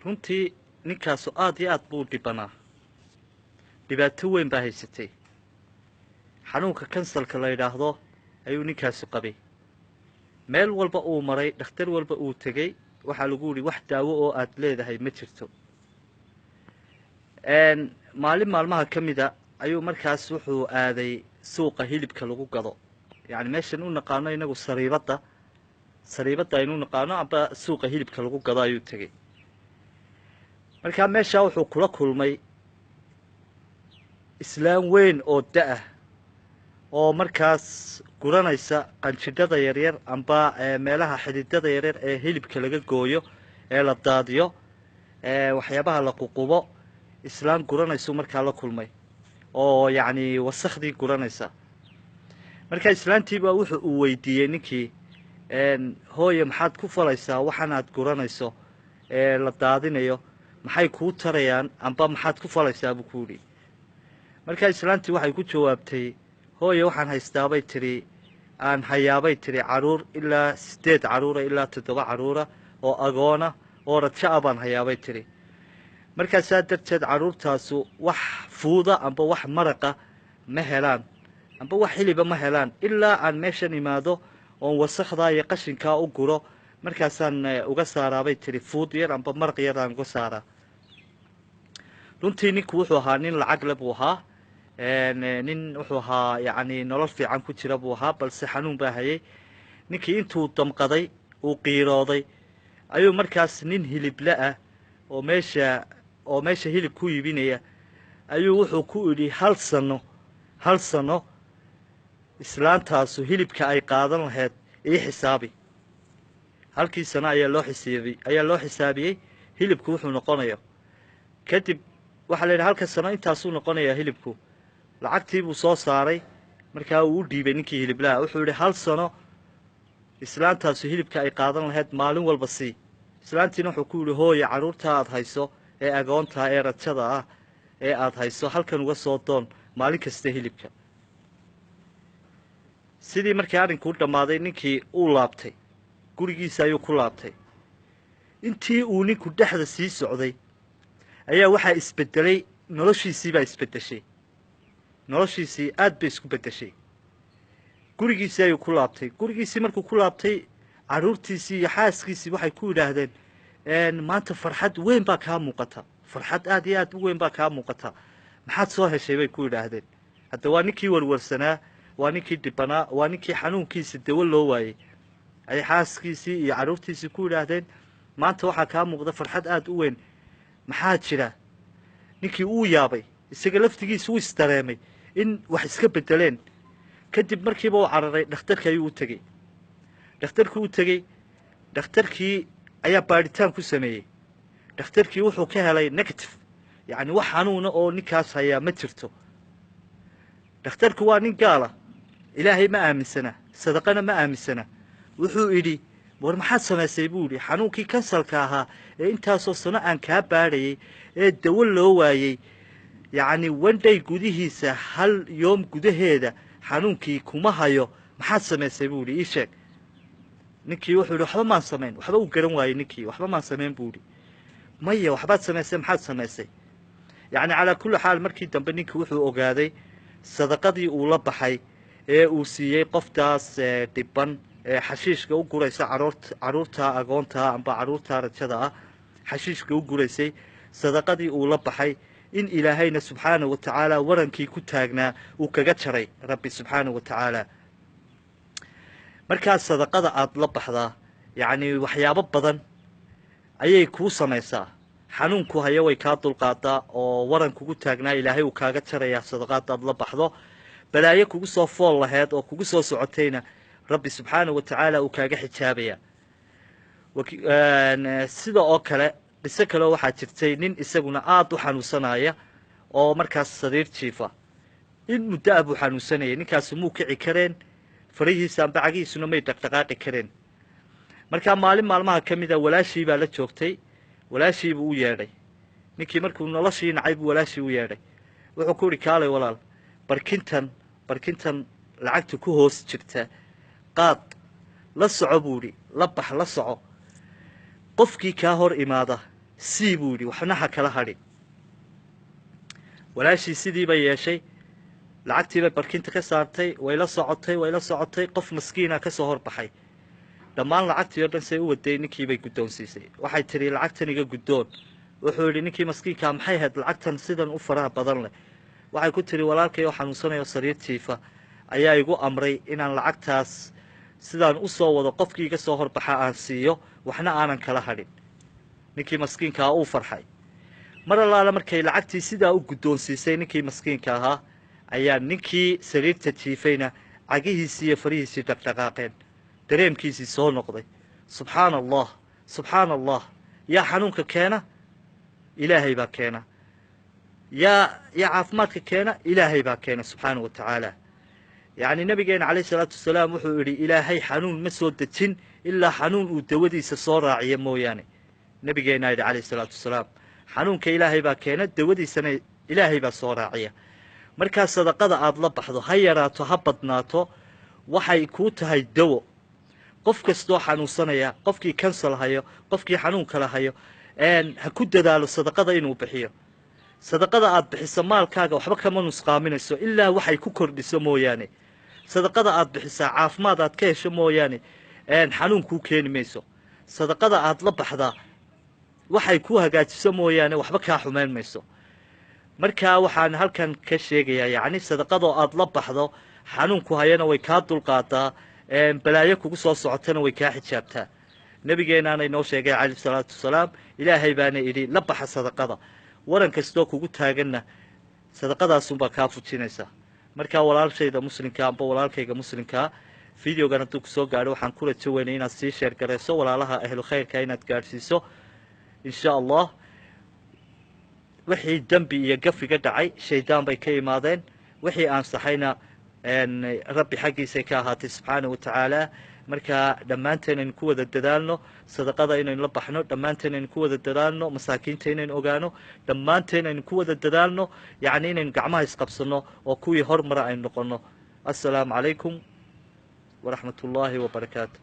runtii ninkaasu aad iyo aad buu dhibanaa dhibaato weyn baa haysatay xanuunka kansalka la yidhaahdo ayuu ninkaasu qabay meel walba uu maray dhakhtar walba uu tegey waxaa lagu yidhi wax daawo oo aad leedahay ma jirto maalin maalmaha ka mida ayuu markaas wuxuu aaday suuqa hilibka lagu gado yacni meeshan u naqaano inagu sariibadda aynu naqaano amba suuqa hilibka lagu gado ayuu tegey markaa meeshaa wuxuu kula kulmay islaam weyn oo da-ah oo markaas guranaysa qanjidhada yaryar amba meelaha xididada yaryar ee hilibka laga gooyo ee la daadiyo waxyaabaha la ququbo islaam guranaysu markaa la kulmay oo yacni wasakhdii guranaysa markaa islaantiibaa wuxuu uu weydiiyey ninkii hooye maxaad ku falaysaa waxan aad guranayso ee la daadinayo maxay kuu tarayaan amba maxaad ku falaysaa buu ku yidhi markaa islaantii waxay ku jawaabtay hooye waxaan haystaabay tidhi aan hayaabay tidhi carruur ilaa 8 carruura ilaa 7 carruura oo agoona oo raja a baan hayaabay tidhi markaasaa darteed carruurtaasu wax fuuda amba wax maraqa ma helaan amba wax hiliba ma helaan ilaa aan meeshan imaado oon wasakdaa iyo qashinkaa u guro markaasaan uga saaraabay tidhi fuud yar amba maraq yar aan uga saaraa runtii ninku wuxuu ahaa nin lacag le buu ahaa nin wuxuu ahaa yacni nolol fiican ku jira buu ahaa balse xanuun baa hayay ninkii intuu damqaday uu qiirooday ayuu markaas nin hilible ah oo meesha hilib ku iibinaya ayuu wuxuu ku idhi hal sano islaantaasu hilibka ay qaadan lahayd ii xisaabi halkii sano ayaa loo xisaabiyey hilibku wuxuu noqonayo kadib waxaa la yidhi halka sano intaasuu noqonayaa hilibku lacagtii buu soo saaray markaa uu u dhiibay ninkii hiliblaha wuxuu yidhi hal sano islaantaasu hilibka ay qaadan lahayd maalin walba sii islaantiina wuxuu ku yidhi hooye carruurtaa aad hayso ee agoontaa ee rajada ah ee aad hayso halkan uga soo doon maalin kasta hilibka sidii markii arrinkuu dhammaaday ninkii uu laabtay gurigiisa ayuu ku laabtay intii uu ninku dhexda sii socday ayaa waxaa isbedelay noloshiisiibaa isbedeshay noloshiisii aad bay isku bedeshay gurigiisii ayuu ku laabtay gurigiisii markuu ku laabtay carruurtiisii iyo xaaskiisii waxay ku yidhaahdeen maanta farxad weyn baa kaa muuqata farxad aad iyo aad u weyn baa kaa muuqata maxaad soo heshay bay ku yidhaahdeen hadda waa ninkii warwarsanaa waa ninkii dhibanaa waa ninkii xanuunkiisa dawo loo waayey ayay xaaskiisii iyo carruurtiisii ku yidhaahdeen maanta waxaa kaa muuqda farxad aad u weyn maxaa jira ninkii uu yaabay isaga laftigiisa uu isdareemay in wax iska bedeleen kadib markiiba uu cararay dhakhtarkii ayuu u tegey dhakhtarkii ayaa baadhitaan ku sameeyey dhakhtarkii wuxuu ka helay negative yacni wax xanuuna oo ninkaas hayaa ma jirto dhakhtarku waa nin gaala ilaahay ma aaminsana sadaqana ma aaminsana wuxuu idhi war maxaad samaysay buu yidhi xanuunkii kansalka ahaa ee intaasoo sano aan kaa baadhayay ee dawo loo waayey yacni wandhay gudihiisa hal yoom gudaheeda xanuunkii kuma hayo maxaad samaysay buu yidhi ii sheeg ninkii wuxuu yidhi waxba maan samayn waxba uu garan waayey ninkii waxba maan samayn buu yidhi maya waxbaad samaysay maxaad samaysay yacni calaa kulli xaal markii dambe ninkii wuxuu ogaaday sadaqadii uu la baxay ee uu siiyey qoftaas dhiban ee xashiishka u guraysa carruurta agoontaa amba carruurta rajada ah xashiishka u guraysay sadaqadii uu la baxay in ilaahayna subxaanahu wa tacaala warankii ku taagnaa uu kaga jaray rabbi subxaanahu wa tacaala markaas sadaqada aad la baxdaa yacni waxyaabo badan ayay kuu samaysaa xanuunku haya way kaa dulqaadaa oo waran kugu taagnaa ilaahay uu kaaga jarayaa sadaqaad aad la baxdo balaayo kugu soo fool laheyd oo kugu soo socotayna rabbi subxaanahu wa tacaala uu kaaga xijaabaya sida oo kale qiso kaleo waxaa jirtay nin isaguna aad u xanuunsanaya oo markaas sariir jiifa in muddo ah buu xanuunsanayay ninkaasu muu kici kareen farihiisa amba cagihiisuna may dhaqdhaqaaqi kareen markaa maalin maalmaha ka mida walaashii baa la joogtay walaashii buu u yeedhay ninkii markuu noloshii nacay buu walaashii u yeedhay wuxuu ku yidhi kaalay walaal barkintan lacagta ku hoos jirta qaad la soco buu yidhi la bax la soco qofkii kaa hor imaada sii buu yidhi waxna ha kala hadhin walaashii sidii bay yeeshay lacagtii bay barkinta ka saartay way la socotay qof maskiina ka soo horbaxay dhammaan lacagtii oo dhan say u waday ninkii bay guddoonsiisay waxay tidhi lacagtan iga guddoon wuxuu yidhi ninkii maskiinkaa maxay ahayd lacagtan sidan u faraha badan leh waxay ku tidhi walaalkay oo xanuunsanayo sariir jiifa ayaa igu amray inaan lacagtaas sidaan u soo wado qofkii iga soo horbaxa aan siiyo waxna aanan kala hadhin ninkii maskiinkaa uu farxay mar allaale markay lacagtii sidaa u guddoonsiisay ninkii maskiinka ahaa ayaa ninkii sariirta jiifayna cagihiisii iyo farihiisii dhaqdhaqaaqeen dareemkiisii soo noqday subxaana allah yaa xanuunka keena ilaahay baa keena yaa caafimaadka keena ilaahay baa keena subxaana wa tacaala yacni nabigeena calayhi salaatu wasalaam wuxuu yidhi ilaahay xanuun ma soo dejin ilaa xanuun uu dawadiisa soo raaciya mooyaane nabigeenaa yidhi calayhi salaatu wasalaam xanuunka ilaahay baa keena dawadiisana ilaahay baa soo raaciya markaa sadaqada aada la baxdo ha yaraato ha badnaato waxay kuu tahay dawo qof kastoo xanuunsanaya qofkii kansal hayo qofkii xanuunkala hayo ha ku dadaalo sadaqada inuu bixiyo sadaqada aada bixiso maalkaaga waxba kama nusqaaminayso ilaa waxay ku kordhiso mooyaane sadaqada aada bixisaa caafimaad aad ka hesho mooyaane xanuun kuu keeni mayso sadaqada aada la baxdaa waxay ku hagaajiso mooyaane waxba kaa xumeyn mayso markaa waxaan halkan ka sheegayaa yacni sadaqadoo aada la baxdo xanuunku hayana way kaa dulqaadaa balaayo kugu soo socotana way kaa xijaabtaa nabigeenaana inoo sheegay calayhi salaatu wasalaam ilaahay baana idhi la baxa sadaqada waran kastoo kugu taaganna sadaqadaasunbaa kaa fujinaysa markaa walaalshayda muslimka amba walaalkayga muslimkaa videogan hadduu kusoo gaadho waxaan ku rajo weynay inaad sii sheergarayso walaalaha ahlu khayrka inaad gaadhsiiso insha allah wixii dembi iyo gafiga dhacay shaydaan bay ka imaadeen wixii aan saxayna rabbi xaggiisay ka ahaatay subxaana wa tacaala markaa dhammaanteen aynu ku wada dadaalno sadaqada inaynu la baxno dhammaanteen aynu ku wada dadaalno masaakiinta inaynu ogaano dhammaanteen aynu ku wada dadaalno yacni inaynu gacmaha isqabsanno oo kuwii hormara aynu noqonno assalaamu calaykum waraxmat ullaahi wabarakaatu